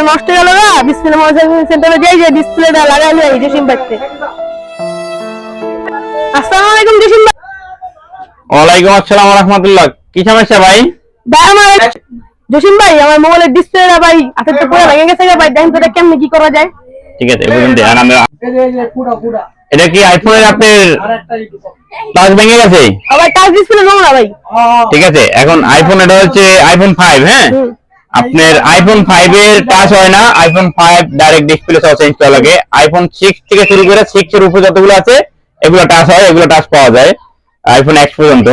নষ্ট হয়ে গেল না, বিসমিল্লাহ মোবাইল সার্ভিসিং সেন্টারে যাই যে ডিসপ্লেটা লাগাই লই জসিম ভাইতে। আসসালামু আলাইকুম জসিম ভাই। ওয়ালাইকুম আসসালাম ওয়া রাহমাতুল্লাহ। কি সমস্যা ভাই? ভাই আমার জসিম ভাই আমার মোবাইলের ডিসপ্লেটা ভাই হাতের তো পুরো ভেঙে গেছে ভাই, দেখেন তো এটা কেমনে কি করা যায়? ঠিক আছে বুঝুন দেন আমরা এটা কি আইফোনের আপনার টাচ ভেঙে গেছে? ভাই টাচ ডিসপ্লে নোংরা ভাই। ঠিক আছে এখন আইফোন এটা হচ্ছে আইফোন 5 হ্যাঁ আপনার আইফোন 5 এর টাচ হয় না, আইফোন 5 ডাইরেক্ট ডিসপ্লে সহ চেঞ্জ করা লাগে। আইফোন 6 থেকে শুরু করে 6 এর উপরে যতগুলো আছে এগুলো টাচ হয়, এগুলো টাচ পাওয়া যায় আইফোন X পর্যন্ত।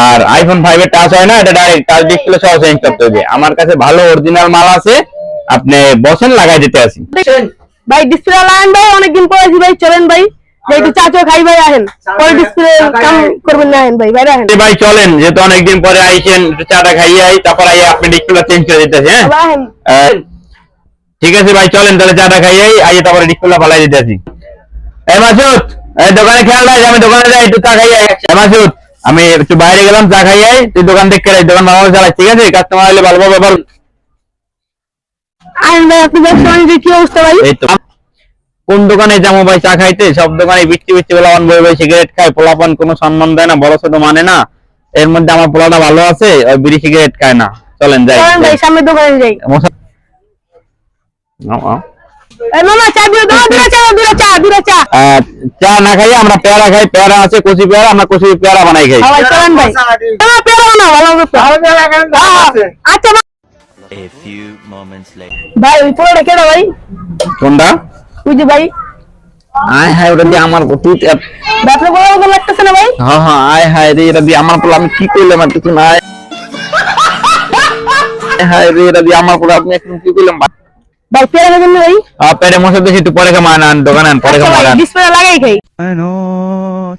আর আইফোন 5 এর টাচ হয় না, এটা ডাইরেক্ট টাচ ডিসপ্লে সহ চেঞ্জ করতে হবে। আমার কাছে ভালো অরিজিনাল মাল আছে, আপনি বসেন লাগাই দিতে আসি। ভাই ডিসপ্লে লাগান ভাই, অনেকদিন পরেছি ভাই, চলেন ভাই একটু চা চা খাই ভাই, আহেন পরে ডিসপ্লে কাম করবেন না, আহেন ভাই বাইরে আহেন ভাই চলেন, যেহেতু অনেকদিন পরে আইছেন একটু চাটা খাইয়ে আই, তারপর আইয়া আপনি ডিসপ্লে চেঞ্জ করে দিতেছি। হ্যাঁ ঠিক আছে ভাই চলেন তাহলে চাটা খাইয়ে আইয়ে তারপরে ডিসপ্লে ফালাই দিতেছি। এই মাসুদ এই দোকানে খেয়াল রাখ, আমি দোকানে যাই একটু চা খাইয়ে আই। মাসুদ আমি একটু বাইরে গেলাম, চা খাইয়ে আই, তুই দোকান দেখে রাখ, দোকান ভালো চালাই। ঠিক আছে কাস্টমার আইলে ভালো ভাবে বল। আহেন ভাই আপনি ব্যবসা বাণিজ্যের কি অবস্থা ভাই? এই তো কোন দোকানে যাবো ভাই চা খাইতে? সব দোকানে বিচ্ছি বিচ্ছি পোলাপান বই বই সিগারেট খায়, পোলাপান কোনো সম্মান দেয় না, বড় ছোট মানে না। এর মধ্যে আমার পোলাটা ভালো আছে, ওই বিড়ি সিগারেট খায় না। চলেন যাই। চলেন ভাই সামনে দোকানে যাই। এই মামা চা দিও, দূরে চা, দূরে চা, দূরে চা। চা না খাইয়ে আমরা পেয়ারা খাই, পেয়ারা আছে কচি পেয়ারা, আমরা কচি পেয়ারা বানাই খাই। ভাই চলেন ভাই, পেয়ারা না ভালো কথা। আচ্ছা A few moments later. ভাই ওই পোলাটা কেডা ভাই? কোনটা? ওই যে ভাই আয় হায় ওটা দিয়ে আমার তুই ব্যবসা করার মতো লাগতেছে না ভাই? হ্যাঁ হ্যাঁ আয় হায় রে, এটা দিয়ে আমার পোলা আমি কি করলাম আর কিছু না। আয় হায় রে, এটা দিয়ে আমার পোলা আপনি এখন কি করলাম ভাই পেয়ারা খাবেন না ভাই? পেরে মশা বেশি একটু পরে খাই, মান দোকানে আন পরে খাই। ডিসপ্লে লাগাই খাই। I know.